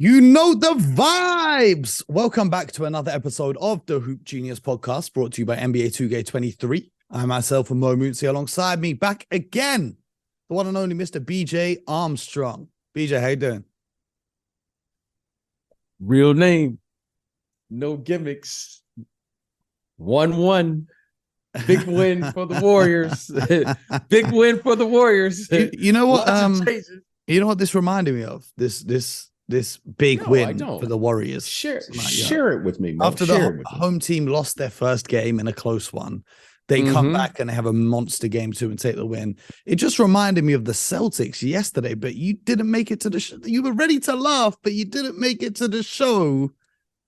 You know the vibes. Welcome back to another episode of the Hoop Genius podcast, brought to you by NBA 2K23. I'm myself and Mo Mootsie. Alongside me, back again, the one and only Mr. BJ Armstrong. BJ, how you doing? Real name, no gimmicks. 1-1. Big win for the Warriors. Big win for the Warriors. You know what? You know what this reminded me of? This big win for the Warriors. Share it with me, Mo. After the home team lost their first game in a close one, they come back and they have a monster game 2 and take the win. It just reminded me of the Celtics yesterday, but you didn't make it to the show. You were ready to laugh, but you didn't make it to the show.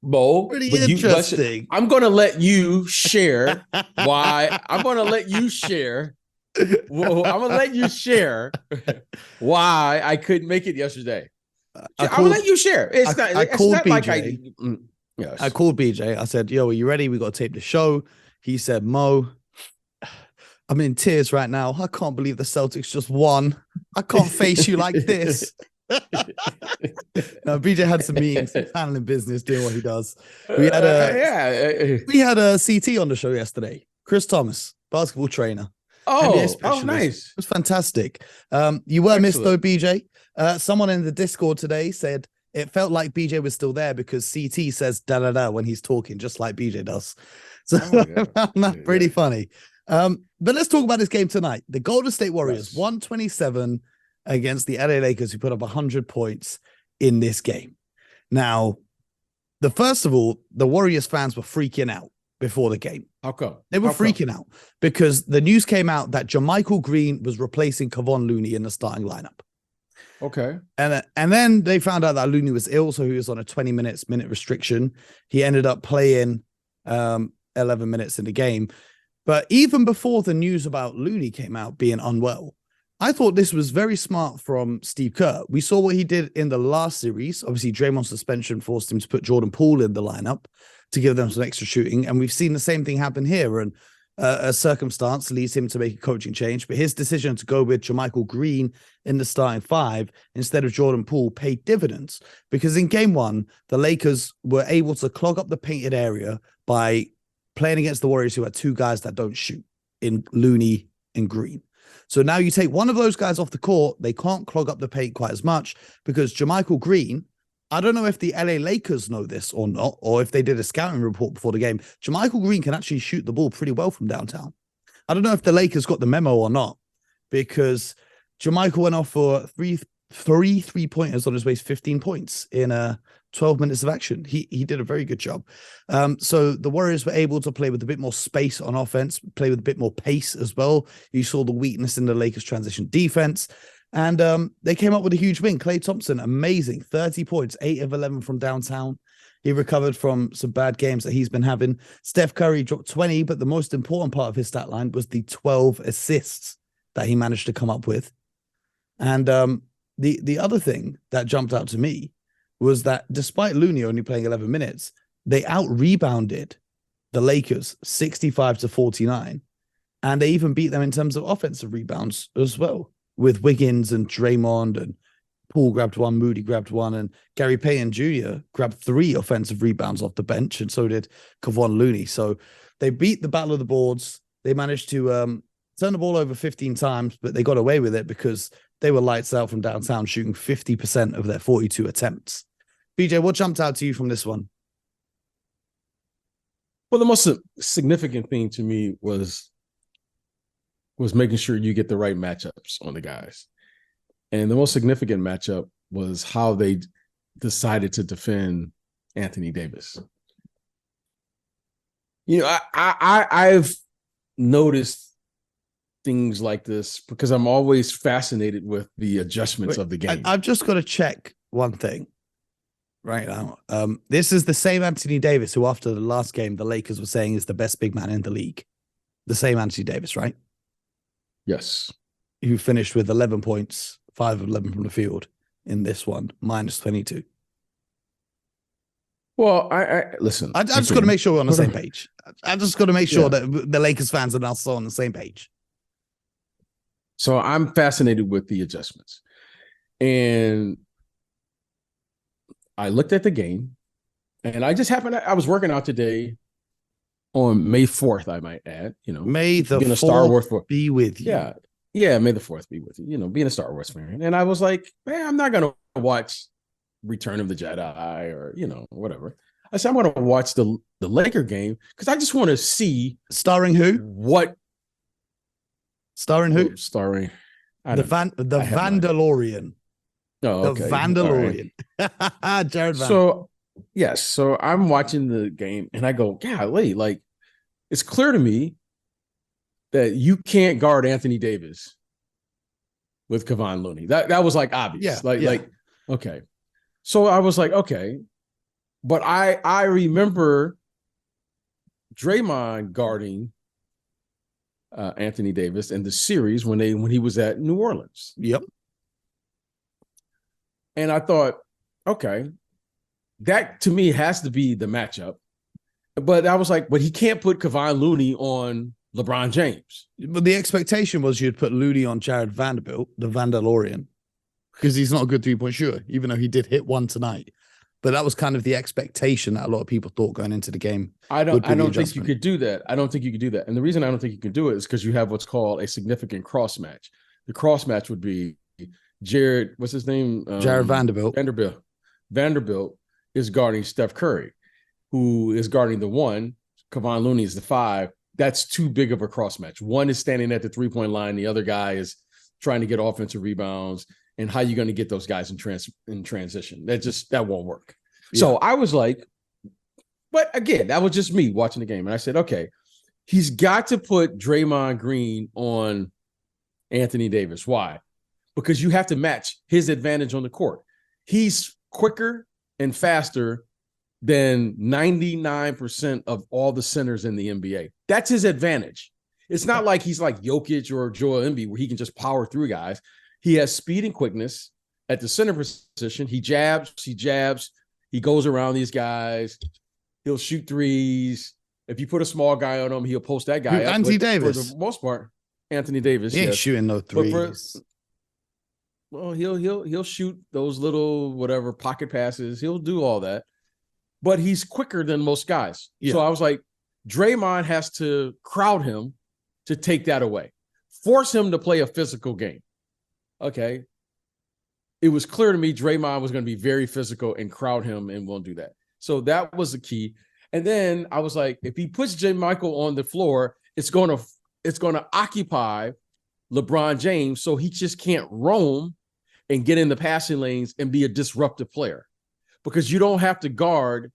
Mo, pretty interesting. I'm going to let you share why. I'm going to let you share. Well, I'm going to let you share why I couldn't make it yesterday. I'm going to let you share. I called BJ. I said, yo, are you ready? We got to tape the show. He said, Mo, I'm in tears right now. I can't believe the Celtics just won. I can't face you like this. BJ had some meetings, handling business, doing what he does. We had a CT on the show yesterday. Chris Thomas, basketball trainer. Nice. It was fantastic. You were missed though, BJ. Someone in the Discord today said it felt like BJ was still there because CT says da-da-da when he's talking, just like BJ does. So I found that pretty funny. But let's talk about this game tonight. The Golden State Warriors, 127 against the LA Lakers, who put up 100 points in this game. Now, first of all, the Warriors fans were freaking out before the game. How come? They were freaking out because the news came out that JaMychal Green was replacing Kevon Looney in the starting lineup. Okay. And then they found out that Looney was ill, so he was on a 20 minute restriction. He ended up playing 11 minutes in the game. But even before the news about Looney came out being unwell, I thought this was very smart from Steve Kerr. We saw what he did in the last series. Obviously, Draymond's suspension forced him to put Jordan Poole in the lineup to give them some extra shooting. And we've seen the same thing happen here. And a circumstance leads him to make a coaching change. But his decision to go with JaMychal Green in the starting five instead of Jordan Poole paid dividends. Because in game one, the Lakers were able to clog up the painted area by playing against the Warriors, who had two guys that don't shoot in Looney and Green. So now you take one of those guys off the court, they can't clog up the paint quite as much because JaMychal Green, I don't know if the LA Lakers know this or not, or if they did a scouting report before the game. JaMychal Green can actually shoot the ball pretty well from downtown. I don't know if the Lakers got the memo or not, because JaMychal went off for three 3-pointers on his way, 15 points in 12 minutes of action. He did a very good job. So the Warriors were able to play with a bit more space on offense, play with a bit more pace as well. You saw the weakness in the Lakers transition defense. And they came up with a huge win. Klay Thompson, amazing. 30 points, 8 of 11 from downtown. He recovered from some bad games that he's been having. Steph Curry dropped 20, but the most important part of his stat line was the 12 assists that he managed to come up with. And the other thing that jumped out to me was that despite Looney only playing 11 minutes, they out-rebounded the Lakers 65-49. And they even beat them in terms of offensive rebounds as well, with Wiggins and Draymond, and Poole grabbed one, Moody grabbed one, and Gary Payton Jr. grabbed 3 offensive rebounds off the bench, and so did Kevon Looney. So they beat the battle of the boards. They managed to turn the ball over 15 times, but they got away with it because they were lights out from downtown, shooting 50% of their 42 attempts. BJ, what jumped out to you from this one? Well, the most significant thing to me was making sure you get the right matchups on the guys. And the most significant matchup was how they decided to defend Anthony Davis. You know, I've noticed things like this because I'm always fascinated with the adjustments of the game. I've just got to check one thing right now. This is the same Anthony Davis who, after the last game, the Lakers were saying is the best big man in the league. The same Anthony Davis, right? Yes. Who finished with 11 points, 5 of 11 from the field in this one, minus 22. Well, I listen. I just got to make sure we're on the same page. I just got to make sure that the Lakers fans are also on the same page. So I'm fascinated with the adjustments. And I looked at the game, and I just happened. I was working out today on May 4th. I might add, May the being a Star Wars be with you. Yeah. May the 4th be with you. Being a Star Wars fan, and I was like, man, I'm not gonna watch Return of the Jedi or whatever. I said I'm gonna watch the Laker game because I just want to see starring who. What starring who? Starring the Vandalorian. Oh, okay. The Vandalorian. Right. Jared Van. So, yes. So I'm watching the game and I go, golly, like, it's clear to me that you can't guard Anthony Davis with Kevon Looney. That was like obvious. Like, okay. So I was like, okay. But I remember Draymond guarding Anthony Davis in the series when he was at New Orleans. Yep. And I thought, okay, that to me has to be the matchup. But I was like, but he can't put Kevon Looney on LeBron James. But the expectation was you'd put Looney on Jared Vanderbilt, the Vandalorian, because he's not a good 3-point shooter, even though he did hit one tonight. But that was kind of the expectation that a lot of people thought going into the game. I don't think you could do that. I don't think you could do that. And the reason I don't think you can do it is because you have what's called a significant cross match. The cross match would be Jared, what's his name? Jared Vanderbilt. Vanderbilt is guarding Steph Curry, who is guarding the 1. Kevon Looney is the 5. That's too big of a cross match. One is standing at the 3-point line. The other guy is trying to get offensive rebounds. And how are you going to get those guys in transition? That won't work. Yeah. So I was like, but again, that was just me watching the game. And I said, okay, he's got to put Draymond Green on Anthony Davis. Why? Because you have to match his advantage on the court. He's quicker and faster than 99% of all the centers in the NBA. That's his advantage. It's not like he's like Jokic or Joel Embiid where he can just power through guys. He has speed and quickness at the center position. He jabs, he goes around these guys. He'll shoot threes. If you put a small guy on him, he'll post that guy up. Anthony Davis. For the most part, Anthony Davis. He ain't shooting no threes. Well, he'll shoot those little whatever pocket passes. He'll do all that. But he's quicker than most guys. Yeah. So I was like, Draymond has to crowd him to take that away. Force him to play a physical game. Okay. It was clear to me Draymond was going to be very physical and crowd him and won't do that. So that was the key. And then I was like, if he puts J. Michael on the floor, it's going to occupy LeBron James so he just can't roam and get in the passing lanes and be a disruptive player. Because you don't have to guard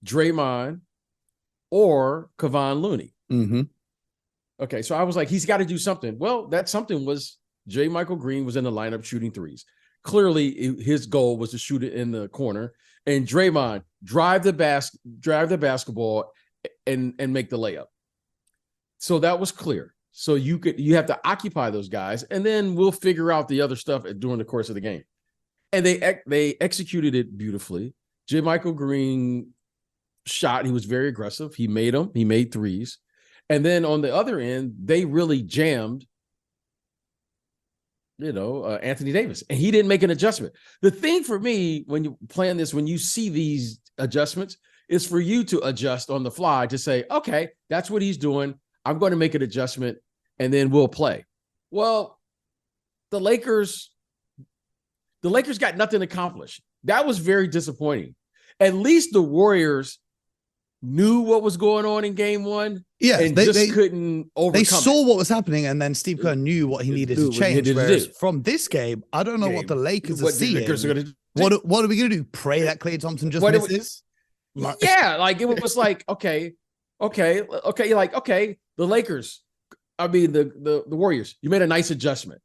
Draymond or Kevon Looney. Mm-hmm. Okay, so I was like, he's got to do something. Well, that something was J. Michael Green was in the lineup shooting threes. Clearly, his goal was to shoot it in the corner. And Draymond drive the basketball and make the layup. So that was clear. So you have to occupy those guys, and then we'll figure out the other stuff during the course of the game. And they executed it beautifully. J. Michael Green shot. He was very aggressive. He made them. He made threes. And then on the other end, they really jammed, Anthony Davis. And he didn't make an adjustment. The thing for me, when you plan this, when you see these adjustments, is for you to adjust on the fly to say, okay, that's what he's doing. I'm going to make an adjustment, and then we'll play. Well, the Lakers got nothing accomplished. That was very disappointing. At least the Warriors knew what was going on in game one. Yeah, and they couldn't overcome. They saw what was happening, and then Steve Kerr knew what he needed to change. Whereas from this game, I don't know what the Lakers are seeing. What are we going to do? Pray that Klay Thompson just misses? Yeah, like it was like, okay. The Lakers, the Warriors, you made a nice adjustment.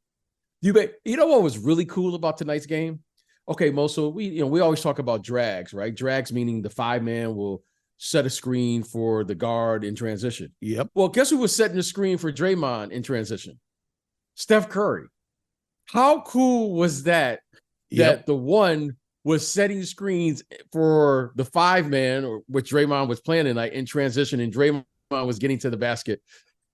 You know what was really cool about tonight's game? Okay, Mo, so we always talk about drags, right? Drags meaning the 5-man will set a screen for the guard in transition. Yep. Well, guess who was setting the screen for Draymond in transition? Steph Curry. How cool was that? Yep. That the one was setting screens for the 5-man, or which Draymond was playing tonight in transition, and Draymond was getting to the basket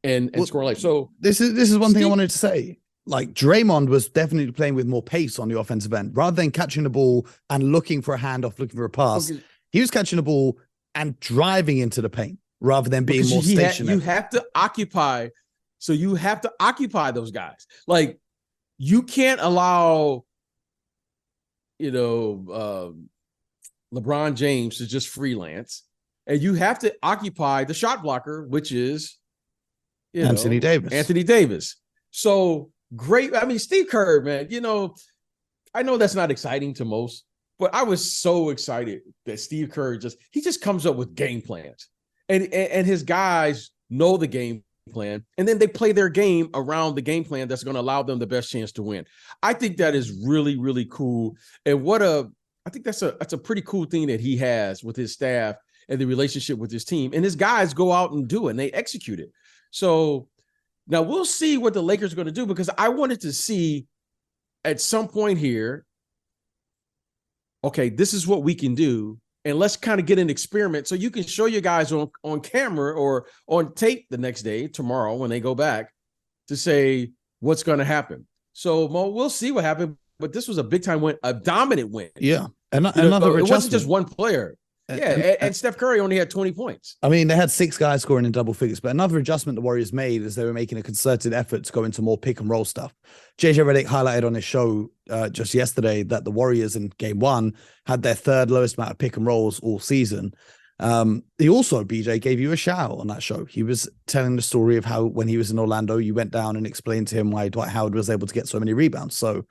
and scoring life. So this is one thing I wanted to say. like Draymond was definitely playing with more pace on the offensive end. Rather than catching the ball and looking for a handoff, looking for a pass, he was catching the ball and driving into the paint rather than being more stationary. You have to occupy. So you have to occupy those guys. Like, you can't allow, LeBron James to just freelance. And you have to occupy the shot blocker, which is Anthony Davis. So great. I mean, Steve Kerr, man, I know that's not exciting to most, but I was so excited that Steve Kerr just comes up with game plans. And his guys know the game plan, and then they play their game around the game plan that's going to allow them the best chance to win. I think that is really, really cool. And I think that's a pretty cool thing that he has with his staff and the relationship with his team. And his guys go out and do it, and they execute it. So now we'll see what the Lakers are going to do, because I wanted to see at some point here, okay, this is what we can do. And let's kind of get an experiment so you can show your guys on camera or on tape the next day, tomorrow, when they go back, to say what's going to happen. So, Mo, we'll see what happened. But this was a big time win, a dominant win. Yeah. Another adjustment. It wasn't just one player. And Steph Curry only had 20 points. I mean, they had 6 guys scoring in double figures, but another adjustment the Warriors made is they were making a concerted effort to go into more pick and roll stuff. JJ Redick highlighted on his show just yesterday that the Warriors in game 1 had their 3rd lowest amount of pick and rolls all season. He also, BJ, gave you a shout on that show. He was telling the story of how when he was in Orlando, you went down and explained to him why Dwight Howard was able to get so many rebounds. So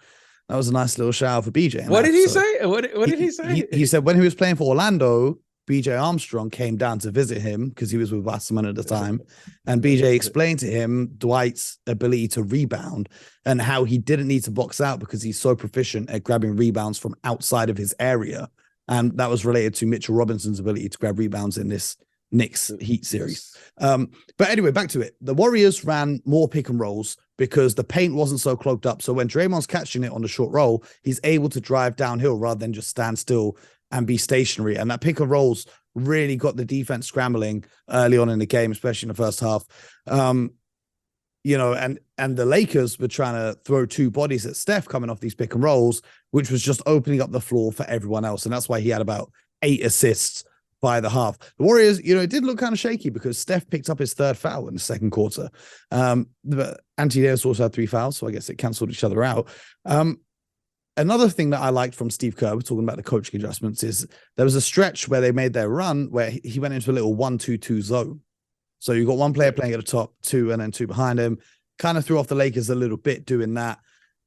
that was a nice little shout out for BJ. What did he say? What did he say? He said when he was playing for Orlando, BJ Armstrong came down to visit him because he was with Wasserman at the time. And BJ explained to him Dwight's ability to rebound and how he didn't need to box out because he's so proficient at grabbing rebounds from outside of his area. And that was related to Mitchell Robinson's ability to grab rebounds in this Knicks Heat series. But anyway, back to it. The Warriors ran more pick and rolls because the paint wasn't so clogged up. So when Draymond's catching it on the short roll, he's able to drive downhill rather than just stand still and be stationary. And that pick and rolls really got the defense scrambling early on in the game, especially in the first half. And the Lakers were trying to throw 2 bodies at Steph coming off these pick and rolls, which was just opening up the floor for everyone else. And that's why he had about 8 assists by the half. The Warriors, it did look kind of shaky because Steph picked up his 3rd foul in the second quarter. But Anthony Davis also had 3 fouls, so I guess it canceled each other out. Another thing that I liked from Steve Kerr, we're talking about the coaching adjustments, is there was a stretch where they made their run where he went into a little 1-2-2 zone. So you've got one player playing at the top, 2, and then 2 behind him. Kind of threw off the Lakers a little bit doing that.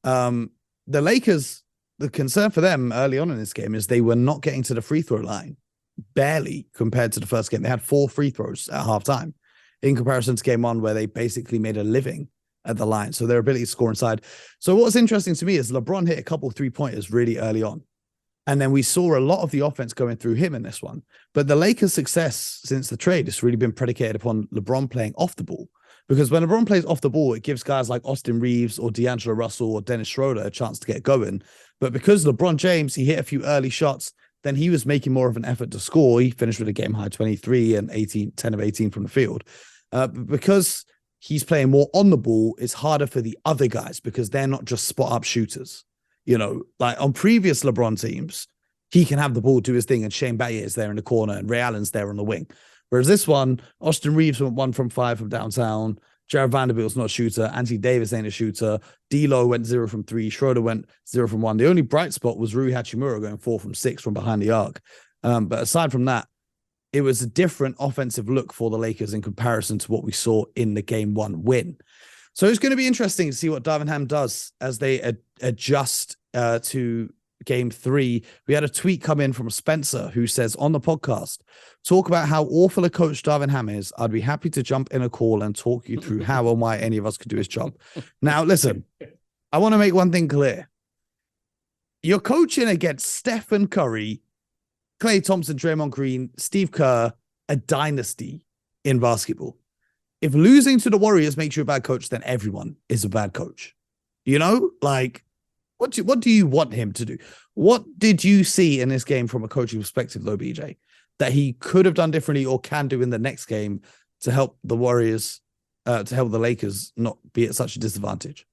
The Lakers, the concern for them early on in this game is they were not getting to the free throw line, barely, compared to the first game. They had 4 free throws at halftime in comparison to game 1, where they basically made a living at the line. So their ability to score inside. So what's interesting to me is LeBron hit a couple 3-pointers really early on. And then we saw a lot of the offense going through him in this one. But the Lakers' success since the trade has really been predicated upon LeBron playing off the ball. Because when LeBron plays off the ball, it gives guys like Austin Reeves or D'Angelo Russell or Dennis Schroeder a chance to get going. But because LeBron James, he hit a few early shots, then he was making more of an effort to score. He finished with a game high 23 and 10 of 18 from the field. Because he's playing more on the ball, it's harder for the other guys because they're not just spot-up shooters. Like on previous LeBron teams, he can have the ball, do his thing, and Shane Battier is there in the corner, and Ray Allen's there on the wing. Whereas this one, Austin Reeves went 1 from 5 from downtown. Jared Vanderbilt's not a shooter. Anthony Davis ain't a shooter. D'Lo went 0 from 3. Schroeder went 0 from 1. The only bright spot was Rui Hachimura going 4 from 6 from behind the arc. But aside from that, it was a different offensive look for the Lakers in comparison to what we saw in the game 1 win. So it's going to be interesting to see what Darvin Ham does as they adjust to game 3. We had a tweet come in from Spencer who says on the podcast, talk about how awful a coach Darvin Ham is. I'd be happy to jump in a call and talk you through how and why any of us could do his job. Now, listen, I want to make one thing clear. You're coaching against Stephen Curry, Klay Thompson, Draymond Green, Steve Kerr, a dynasty in basketball. If losing to the Warriors makes you a bad coach, then everyone is a bad coach. Like, what do you want him to do? What did you see in this game from a coaching perspective, though, BJ, that he could have done differently or can do in the next game to help the Warriors, to help the Lakers not be at such a disadvantage?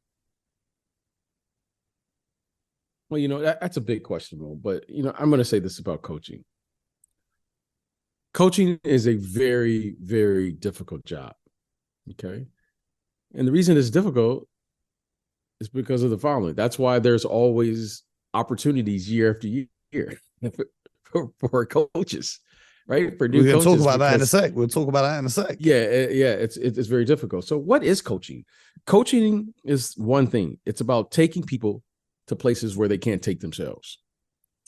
Well, that's a big question, Mo, but I'm going to say this about coaching. Coaching is a very, very difficult job. Okay. And the reason it's difficult is because of the following. That's why there's always opportunities year after year for coaches, right? For new We're going to talk coaches. about that in a sec. We'll talk about that in a sec. Yeah. It's very difficult. So what is coaching? Coaching is one thing. It's about taking people to places where they can't take themselves.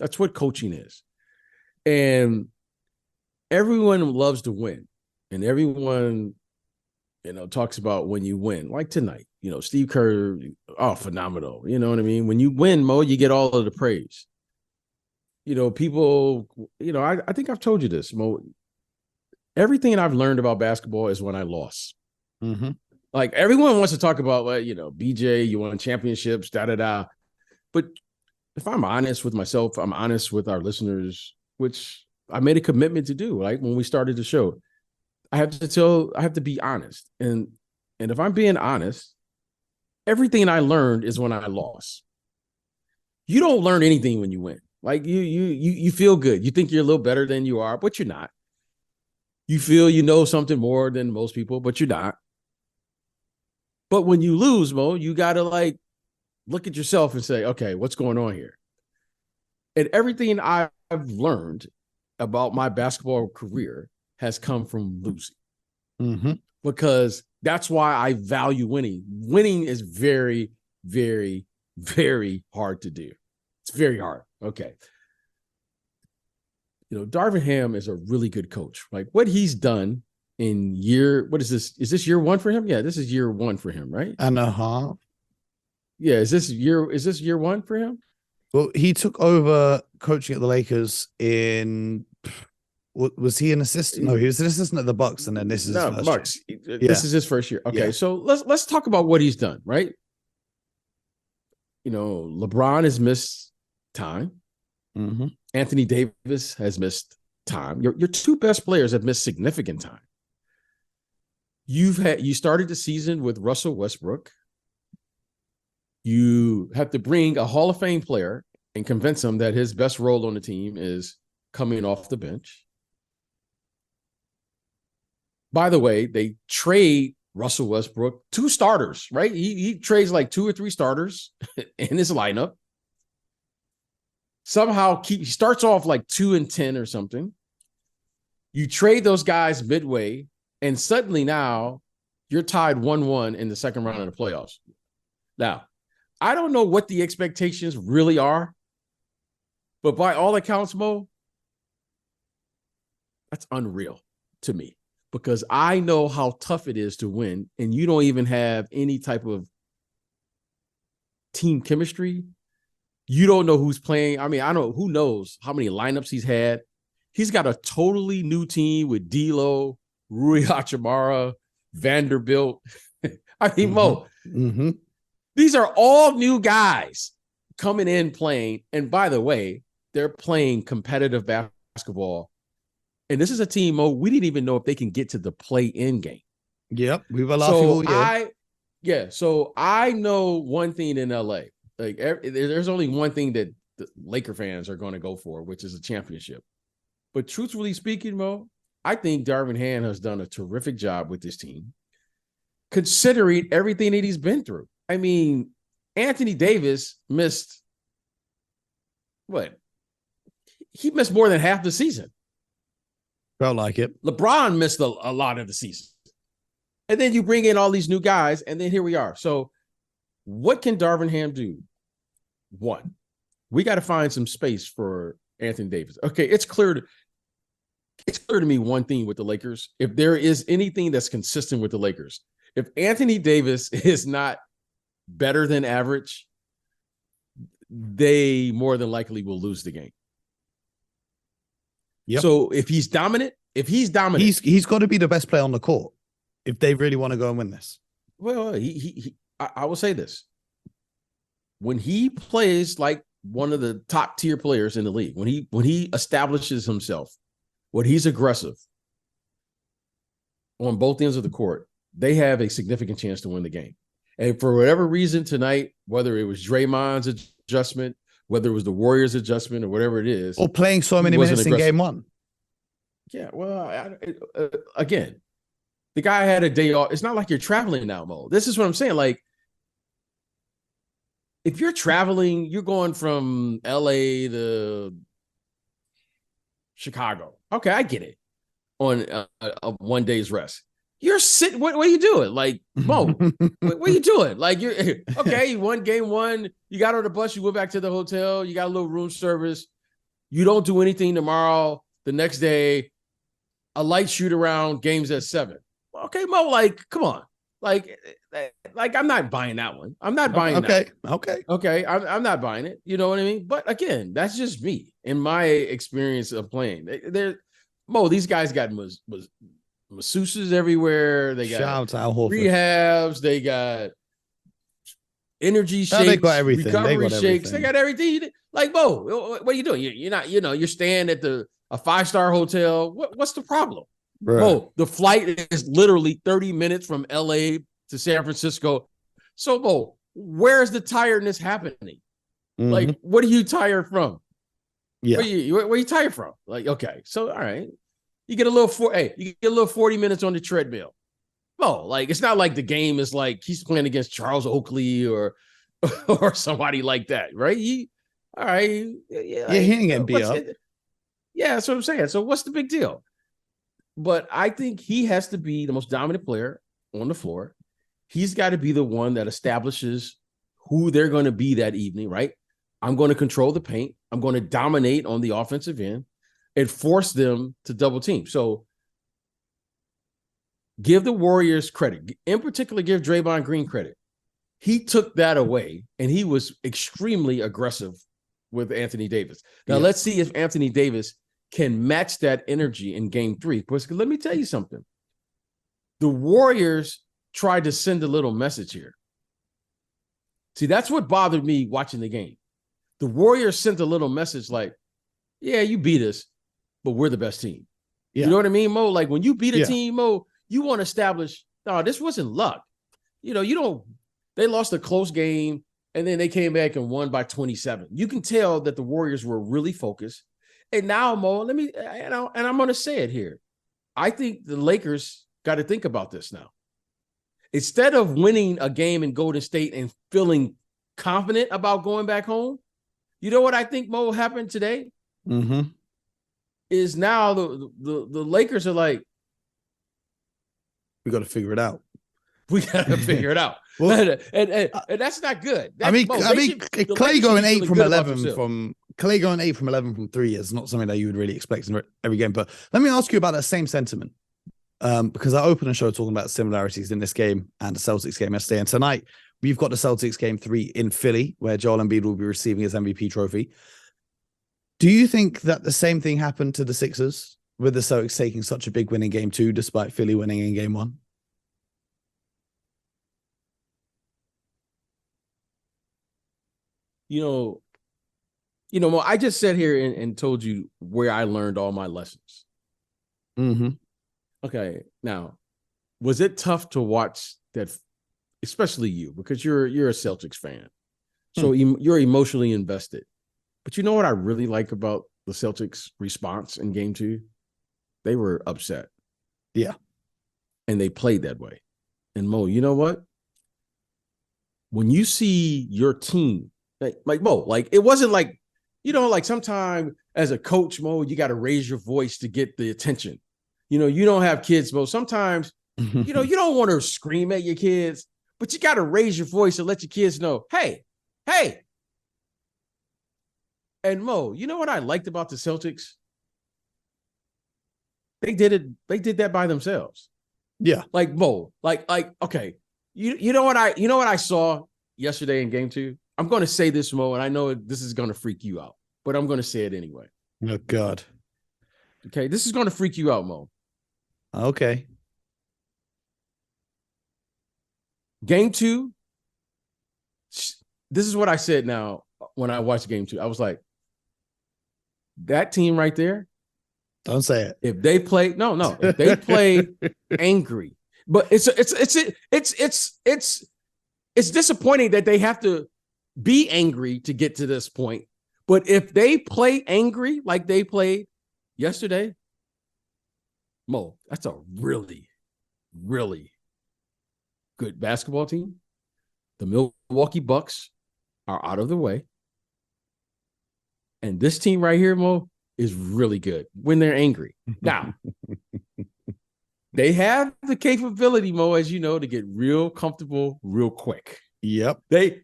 That's what coaching is. And everyone loves to win. And everyone, talks about when you win, like tonight, Steve Kerr, phenomenal. You know what I mean? When you win, Mo, you get all of the praise. People, I think I've told you this, Mo. Everything I've learned about basketball is when I lost. Mm-hmm. Like everyone wants to talk about, BJ, you won championships, da-da-da. But if I'm honest with myself, I'm honest with our listeners, which I made a commitment to do, right? When we started the show, I have to be honest. And if I'm being honest, everything I learned is when I lost. You don't learn anything when you win. Like you feel good. You think you're a little better than you are, but you're not. You feel you know something more than most people, but you're not. But when you lose, Mo, you got to look at yourself and say, okay, what's going on here? And everything I've learned about my basketball career has come from losing. Mm-hmm. Because that's why I value winning. Winning is very, very, very hard to do. It's very hard. Okay. Darvin Ham is a really good coach. Like what he's done what is this? Is this year one for him? Yeah, this is year one for him, right? And a half. Yeah, is this year one for him? Well, he took over coaching at the Lakers in. Was he an assistant? No, he was an assistant at the Bucks, and then this is his Bucks. Year. This is his first year. Okay, so let's talk about what he's done, right? LeBron has missed time. Mm-hmm. Anthony Davis has missed time. Your two best players have missed significant time. You started the season with Russell Westbrook. You have to bring a Hall of Fame player and convince him that his best role on the team is coming off the bench. By the way, they trade Russell Westbrook 2 starters, right? He trades like 2 or 3 starters in his lineup. Somehow he starts off like 2-10 or something. You trade those guys midway, and suddenly now you're tied 1-1 in the second round of the playoffs. Now, I don't know what the expectations really are, but by all accounts, Mo, that's unreal to me because I know how tough it is to win, and you don't even have any type of team chemistry. You don't know who's playing. I mean, I know who knows how many lineups he's had. He's got a totally new team with D'Lo, Rui Hachimura, Vanderbilt. I mean, Mo, these are all new guys coming in playing. And by the way, they're playing competitive basketball. And this is a team, Mo, we didn't even know if they can get to the play-in game. Yep, we were laughing all year. So I know one thing in LA. Like there's only one thing that the Laker fans are going to go for, which is a championship. But truthfully speaking, Mo, I think Darvin Ham has done a terrific job with this team, considering everything that he's been through. I mean, Anthony Davis missed what? He missed more than half the season. Felt like it. LeBron missed a lot of the season. And then you bring in all these new guys, and then here we are. So what can Darvin Ham do? One, we got to find some space for Anthony Davis. Okay, it's clear to me one thing with the Lakers. If there is anything that's consistent with the Lakers, if Anthony Davis is not better than average, they more than likely will lose the game. Yep. So if he's dominant, he's got to be the best player on the court if they really want to go and win this. Well, I will say this. When he plays like one of the top tier players in the league, when he establishes himself, when he's aggressive on both ends of the court, they have a significant chance to win the game. And for whatever reason tonight, whether it was Draymond's adjustment, whether it was the Warriors adjustment or whatever it is. Or playing so many minutes in game one. Yeah, well, again, the guy had a day off. It's not like you're traveling now, Mo. This is what I'm saying. Like, if you're traveling, you're going from LA to Chicago. Okay, I get it. On a 1 day's rest. You're sitting. What are you doing? Like, Mo, what are you doing? Like, you're okay. You won game one. You got on the bus. You went back to the hotel. You got a little room service. You don't do anything tomorrow. The next day, a light shoot around. Games at 7. Okay, Mo. Like, come on. Like I'm not buying that one. I'm not buying that. Okay. I'm not buying it. You know what I mean? But again, that's just me in my experience of playing. Mo, these guys got masseuses everywhere. They got shout out to Al Horford. Rehabs. They got energy shakes. They got everything. Recovery shakes. They got everything. Like, Mo, what are you doing? You're not. You're staying at a 5-star hotel. What's the problem? Right. Mo, the flight is literally 30 minutes from LA to San Francisco. So, Mo, where's the tiredness happening? Mm-hmm. Like, what are you tired from? Yeah. Where are you tired from? Like, okay. So, all right. You get a little 40 minutes on the treadmill. Mo, like, it's not like the game is like he's playing against Charles Oakley or somebody like that, right? All right. Yeah, he ain't getting beat up. Yeah, that's what I'm saying. So what's the big deal? But I think he has to be the most dominant player on the floor. He's got to be the one that establishes who they're going to be that evening, right? I'm going to control the paint. I'm going to dominate on the offensive end and force them to double team. So give the Warriors credit. In particular, give Draymond Green credit. He took that away, and he was extremely aggressive with Anthony Davis. Now, let's see if Anthony Davis can match that energy in game 3. Because let me tell you something. The Warriors tried to send a little message here. See, that's what bothered me watching the game. The Warriors sent a little message like, yeah, you beat us, but we're the best team. Yeah. You know what I mean, Mo? Like, when you beat a team, Mo, you want to establish, no, this wasn't luck. They lost a close game, and then they came back and won by 27. You can tell that the Warriors were really focused. And now, Mo, and I'm going to say it here. I think the Lakers got to think about this now. Instead of winning a game in Golden State and feeling confident about going back home, you know what I think, Mo, happened today? Mm-hmm. Is now the Lakers are like, we got to figure it out. We got to figure it out. Well, and that's not good. Clay going 8 from 11 from 3 is not something that you would really expect in every game. But let me ask you about that same sentiment. Because I opened a show talking about similarities in this game and the Celtics game yesterday. And tonight, we've got the Celtics game 3 in Philly, where Joel Embiid will be receiving his MVP trophy. Do you think that the same thing happened to the Sixers with the Celtics taking such a big win in game 2, despite Philly winning in game 1? I just sat here and told you where I learned all my lessons. Mm-hmm. Okay, now, was it tough to watch that, especially you, because you're a Celtics fan, so you're emotionally invested. But you know what I really like about the Celtics' response in game 2? They were upset. Yeah. And they played that way. And Mo, you know what? When you see your team, like Mo, like it wasn't like, like sometimes as a coach, Mo, you got to raise your voice to get the attention. You don't have kids, Mo. Sometimes, you don't want to scream at your kids, but you got to raise your voice and let your kids know, hey. And Mo, you know what I liked about the Celtics? They did that by themselves. Yeah. Like Mo, like, okay. You know what I saw yesterday in game 2? I'm going to say this, Mo, and I know this is going to freak you out, but I'm going to say it anyway. Oh, God. Okay, this is going to freak you out, Mo. Okay. Game 2, this is what I said now when I watched game 2. I was like, that team right there. Don't say it. If they play, if they play angry, but it's disappointing that they have to be angry to get to this point. But if they play angry like they played yesterday, Mo, that's a really, really good basketball team. The Milwaukee Bucks are out of the way. And this team right here, Mo, is really good when they're angry. Now, they have the capability, Mo, as you know, to get real comfortable real quick. Yep. They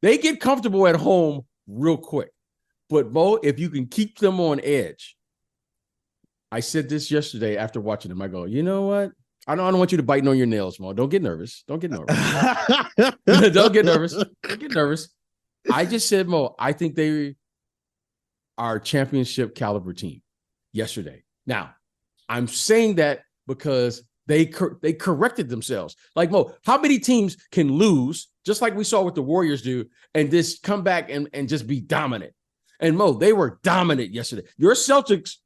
get comfortable at home real quick. But Mo, if you can keep them on edge, I said this yesterday after watching them. I go, you know what? I don't want you to bite on your nails, Mo. Don't get nervous. Don't get nervous. Don't get nervous. Don't get nervous. I just said, Mo, I think they are a championship caliber team yesterday. Now, I'm saying that because they corrected themselves. Like, Mo, how many teams can lose, just like we saw what the Warriors do, and just come back and just be dominant? And Mo, they were dominant yesterday. Your Celtics,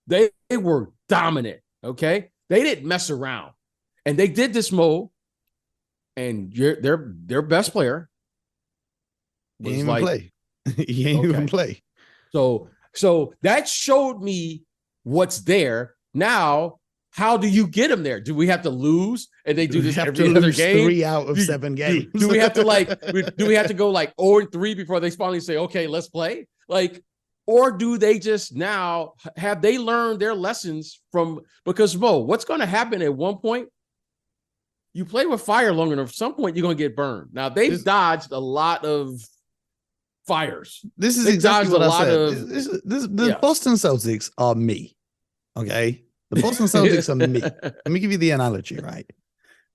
they were dominant, okay? They didn't mess around. And they did this, Mo, and their best player was he ain't play. He ain't even play. So that showed me what's there. Now, how do you get them there? Do we have to lose and they do this every other game? 3 out of 7 games. Do we have to go like 0-3 before they finally say, okay, let's play? Like, or do they just now have they learned their lessons from, because Mo, what's going to happen at one point? You play with fire long enough, at some point you're going to get burned. Now they've dodged a lot of fires. This is exactly what I said. The Boston Celtics are me. Okay. The Boston Celtics are me. Let me give you the analogy, right?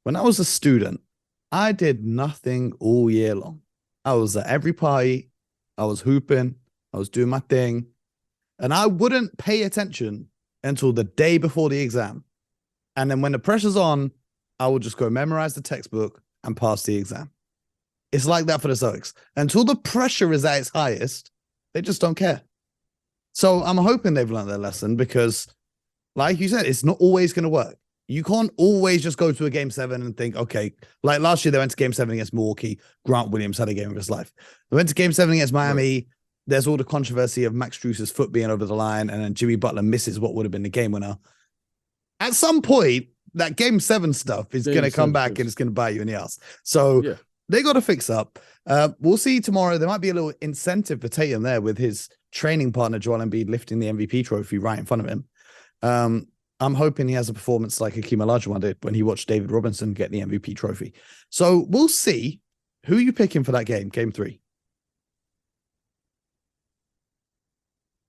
When I was a student, I did nothing all year long. I was at every party. I was hooping. I was doing my thing. And I wouldn't pay attention until the day before the exam. And then when the pressure's on, I would just go memorize the textbook and pass the exam. It's like that for the Celtics. Until the pressure is at its highest, they just don't care. So I'm hoping they've learned their lesson because, like you said, it's not always going to work. You can't always just go to a game 7 and think, okay, like last year they went to game 7 against Milwaukee. Grant Williams had a game of his life. They went to game 7 against Miami. Right. There's all the controversy of Max Strus's foot being over the line, and then Jimmy Butler misses what would have been the game winner. At some point, that game 7 stuff is going to come back and it's going to bite you in the ass. So they got to fix up. We'll see tomorrow. There might be a little incentive for Tatum there with his training partner, Joel Embiid, lifting the MVP trophy right in front of him. I'm hoping he has a performance like Hakeem Olajuwon did when he watched David Robinson get the MVP trophy. So we'll see. Who are you picking for that game 3?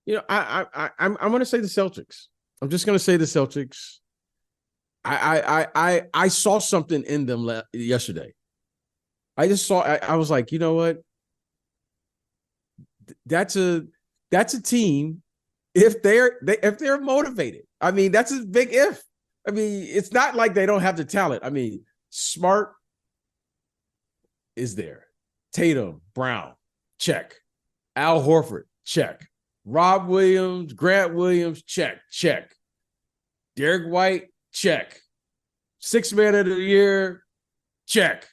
You know, I'm going to say the Celtics. I'm just going to say the Celtics. I saw something in them yesterday. I just saw. I was like, you know what? That's a team. If they're motivated. I mean, that's a big if. I mean, it's not like they don't have the talent. I mean, Smart is there. Tatum, Brown, check. Al Horford, check. Rob Williams, Grant Williams, check. Derek White, check. 6th man of the year, check.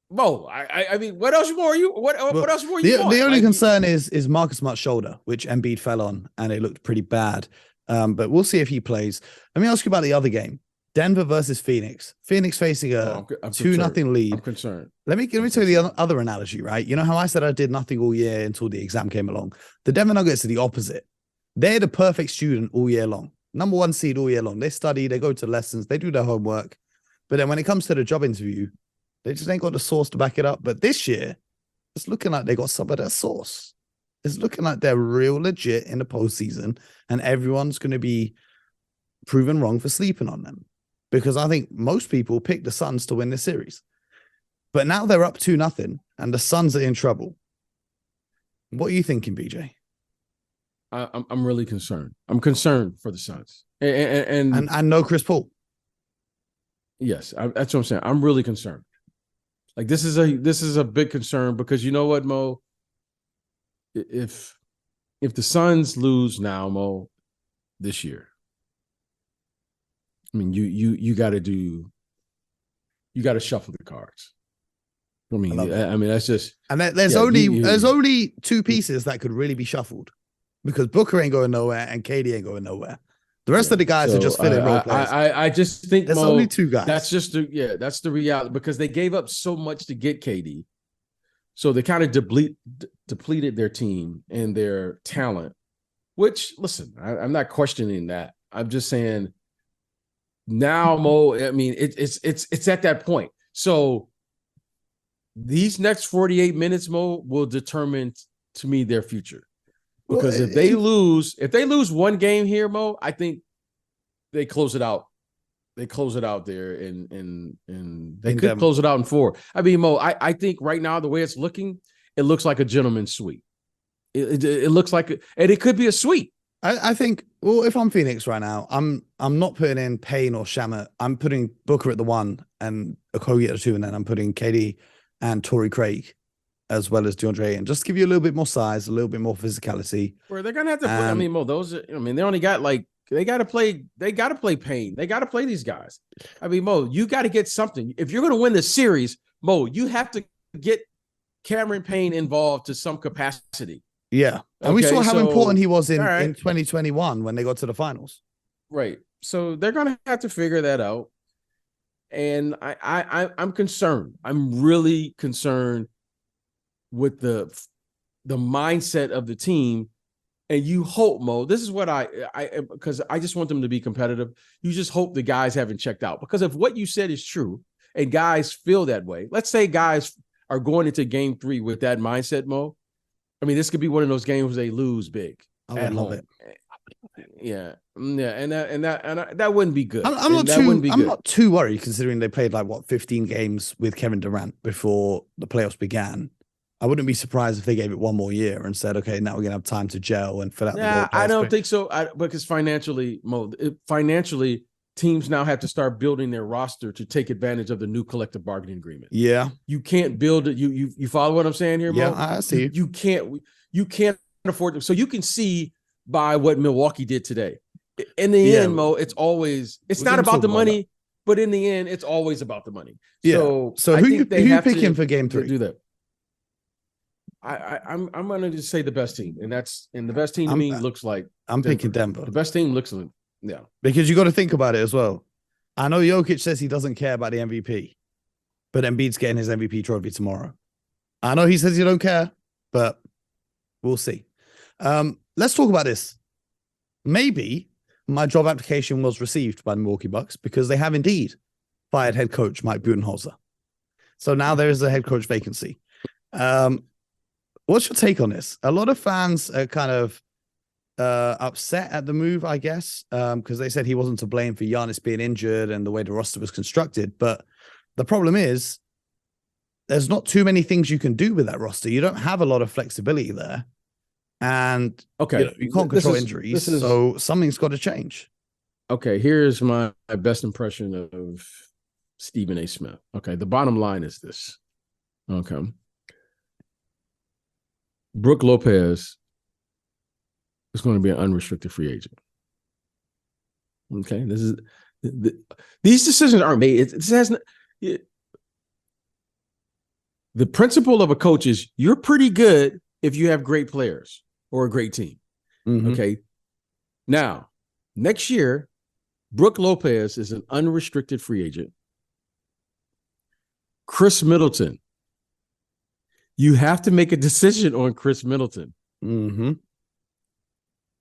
Mo, I mean, what else more you? What else more you? The only concern is Marcus Smart's shoulder, which Embiid fell on, and it looked pretty bad. But we'll see if he plays. Let me ask you about the other game: Denver versus Phoenix. Phoenix facing a 2-0 lead. I'm concerned. Let me tell you the other analogy, right? You know how I said I did nothing all year until the exam came along. The Denver Nuggets are the opposite. They're the perfect student all year long. Number 1 seed all year long. They study, they go to lessons, they do their homework. But then when it comes to the job interview, they just ain't got the sauce to back it up. But this year, it's looking like they got some of their sauce. It's looking like they're real legit in the postseason, and everyone's going to be proven wrong for sleeping on them. Because I think most people pick the Suns to win this series. But now they're up 2-0, and the Suns are in trouble. What are you thinking, BJ? I'm really concerned. I'm concerned for the Suns. And no Chris Paul. Yes, that's what I'm saying. I'm really concerned. Like this is a big concern because you know what, Mo? If the Suns lose now, Mo, this year, I mean you got to shuffle the cards I mean, that's just, and there's only two pieces that could really be shuffled because Booker ain't going nowhere and KD ain't going nowhere. The rest of the guys are just filling role players. I just think there's only two guys. That's just that's the reality because they gave up so much to get KD. So they kind of depleted their team and their talent, which listen, I'm not questioning that. I'm just saying now, Mo, I mean, it's at that point. So these next 48 minutes, Mo, will determine to me their future. Because if they lose one game here, Mo, I think they close it out. They close it out there, and they could close it out in 4. I mean, Mo, I think right now the way it's looking, it looks like a gentleman's sweep. It looks like, and it could be a sweep. I think. Well, if I'm Phoenix right now, I'm not putting in Payne or Shamet. I'm putting Booker at the 1 and Okogie at the 2, and then I'm putting KD and Torrey Craig as well as DeAndre, and just give you a little bit more size, a little bit more physicality. Where they're gonna have to play, I mean, Mo, they only got they gotta play Payne. They gotta play these guys. I mean, Mo, you gotta get something. If you're gonna win the series, Mo, you have to get Cameron Payne involved to some capacity. Yeah. And we saw how important he was in 2021 when they got to the finals. Right. So they're gonna have to figure that out. And I'm concerned. I'm really concerned with the mindset of the team. And you hope, Mo, this is what because I just want them to be competitive. You just hope the guys haven't checked out. Because if what you said is true and guys feel that way, let's say guys are going into game 3 with that mindset, Mo. I mean, this could be one of those games where they lose big at home. Yeah. And that wouldn't be good. I'm not too worried considering they played 15 games with Kevin Durant before the playoffs began. I wouldn't be surprised if they gave it one more year and said, okay, now we're going to have time to gel and fill out the role. I don't think so. Because financially, Mo, teams now have to start building their roster to take advantage of the new collective bargaining agreement. Yeah. You can't build it. You follow what I'm saying here, Mo? Yeah, I see. You can't afford to. So you can see by what Milwaukee did today. In the end, Mo, it's not about the money, but in the end, it's always about the money. Yeah. So who you picking for game 3? Do that. I'm gonna just say the best team, and the best team to me looks like I'm picking Denver. The best team looks like because you got to think about it as well. I know Jokic says he doesn't care about the MVP, but Embiid's getting his MVP trophy tomorrow. I know he says he don't care, but we'll see. Let's talk about this. Maybe my job application was received by the Milwaukee Bucks because they have indeed fired head coach Mike Budenholzer. So now there is a head coach vacancy. What's your take on this? A lot of fans are kind of upset at the move, I guess, because they said he wasn't to blame for Giannis being injured and the way the roster was constructed. But the problem is there's not too many things you can do with that roster. You don't have a lot of flexibility there. And you can't control injuries, so something's got to change. Okay, here's my best impression of Stephen A. Smith. Okay, the bottom line is this. Okay. Brook Lopez is going to be an unrestricted free agent. Okay, these decisions aren't made. The principle of a coach is you're pretty good if you have great players or a great team. Mm-hmm. Okay, now next year, Brook Lopez is an unrestricted free agent. Chris Middleton. You have to make a decision on Chris Middleton. Mm-hmm.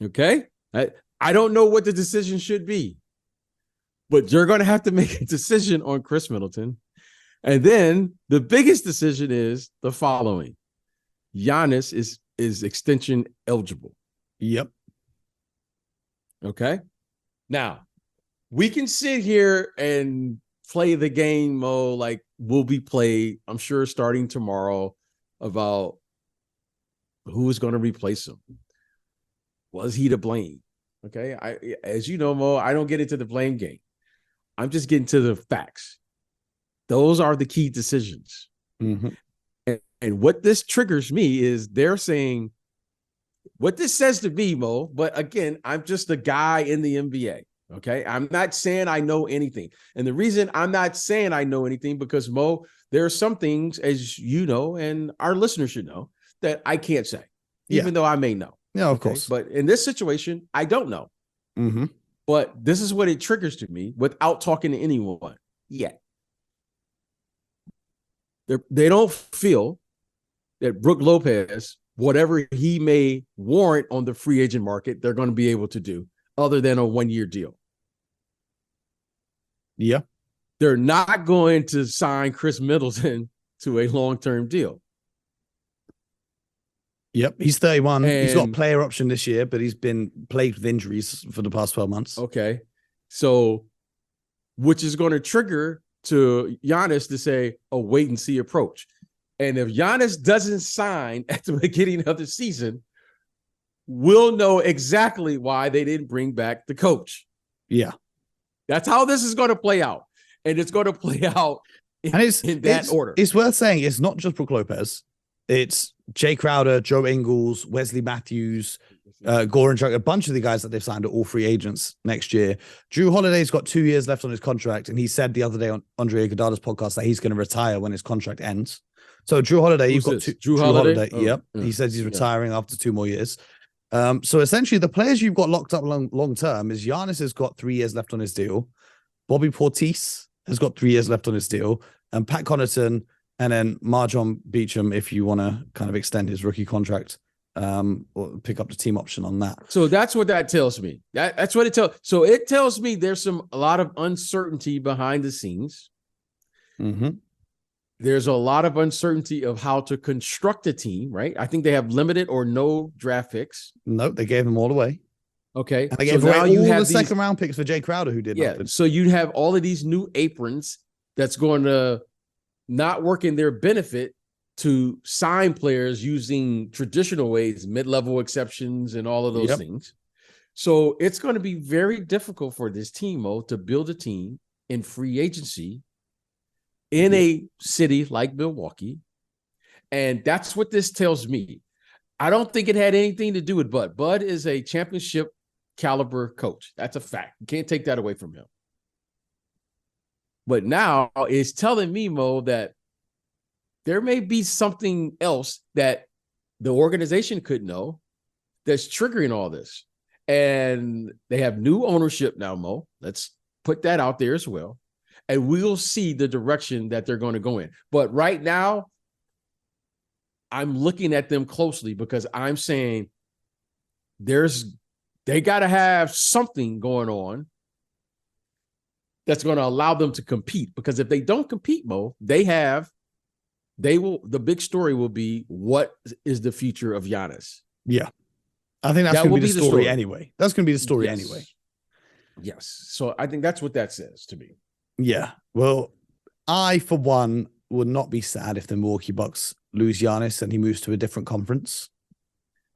Okay? I don't know what the decision should be, but you're going to have to make a decision on Chris Middleton. And then the biggest decision is the following. Giannis is extension eligible. Yep. Okay? Now, we can sit here and play the game, Mo, like will be played, I'm sure, starting tomorrow, about who is going to replace him. Was he to blame? Okay. As you know, Mo, I don't get into the blame game. I'm just getting to the facts. Those are the key decisions. Mm-hmm. And what this triggers me is they're saying what this says to me, Mo, but again, I'm just a guy in the NBA. Okay. I'm not saying I know anything. And the reason I'm not saying I know anything, because Mo, there are some things, as you know, and our listeners should know, that I can't say, even though I may know. Yeah, of course. But in this situation, I don't know. Mm-hmm. But this is what it triggers to me without talking to anyone yet. They don't feel that Brook Lopez, whatever he may warrant on the free agent market, they're going to be able to do other than a 1-year deal. Yeah. They're not going to sign Chris Middleton to a long-term deal. Yep. He's 31. He's got a player option this year, but he's been plagued with injuries for the past 12 months. Okay. So, which is going to trigger to Giannis to say a wait and see approach. And if Giannis doesn't sign at the beginning of the season, we'll know exactly why they didn't bring back the coach. Yeah. That's how this is going to play out. And it's going to play out in that order. It's worth saying it's not just Brook Lopez. It's Jay Crowder, Joe Ingles, Wesley Matthews, Goran Dragic, a bunch of the guys that they've signed are all free agents next year. Drew Holiday's got 2 years left on his contract, and he said the other day on Andre Iguodala's podcast that he's going to retire when his contract ends. So Drew Holiday, you've got Drew Holiday. Oh, yep. Yeah. He says he's retiring after 2 more years. So essentially the players you've got locked up long term is Giannis has got 3 years left on his deal. Bobby Portis has got 3 years left on his deal. And Pat Connaughton, and then Marjon Beecham, if you want to kind of extend his rookie contract, or pick up the team option on that. So that's what that tells me. That's what it tells. So it tells me there's a lot of uncertainty behind the scenes. Mm-hmm. There's a lot of uncertainty of how to construct a team, right? I think they have limited or no draft picks. Nope, they gave them all away. Okay. And they gave away all the second round picks for Jay Crowder, who did nothing. So you'd have all of these new aprons that's going to not work in their benefit to sign players using traditional ways, mid-level exceptions and all of those things. So it's going to be very difficult for this team, Mo, to build a team in free agency in a city like Milwaukee. And that's what this tells me. I don't think it had anything to do with Bud. Bud is a championship caliber coach. That's a fact. You can't take that away from him. But now it's telling me, Mo, that there may be something else that the organization could know that's triggering all this. And they have new ownership now, Mo. Let's put that out there as well. And we'll see the direction that they're going to go in. But right now, I'm looking at them closely because I'm saying they got to have something going on that's going to allow them to compete. Because if they don't compete, Mo, the big story will be, what is the future of Giannis? Yeah. I think that's going to be the story anyway. That's going to be the story anyway. Yes. So I think that's what that says to me. Yeah. Well, I, for one, would not be sad if the Milwaukee Bucks lose Giannis and he moves to a different conference.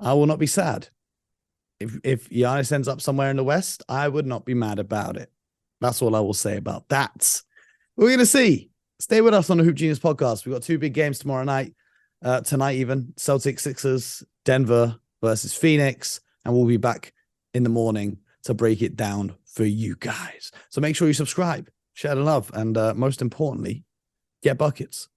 I will not be sad. If Giannis ends up somewhere in the West, I would not be mad about it. That's all I will say about that. We're going to see. Stay with us on the Hoop Genius podcast. We've got 2 big games tomorrow night. Tonight even. Celtics, Sixers, Denver versus Phoenix. And we'll be back in the morning to break it down for you guys. So make sure you subscribe, share the love, and most importantly, get buckets.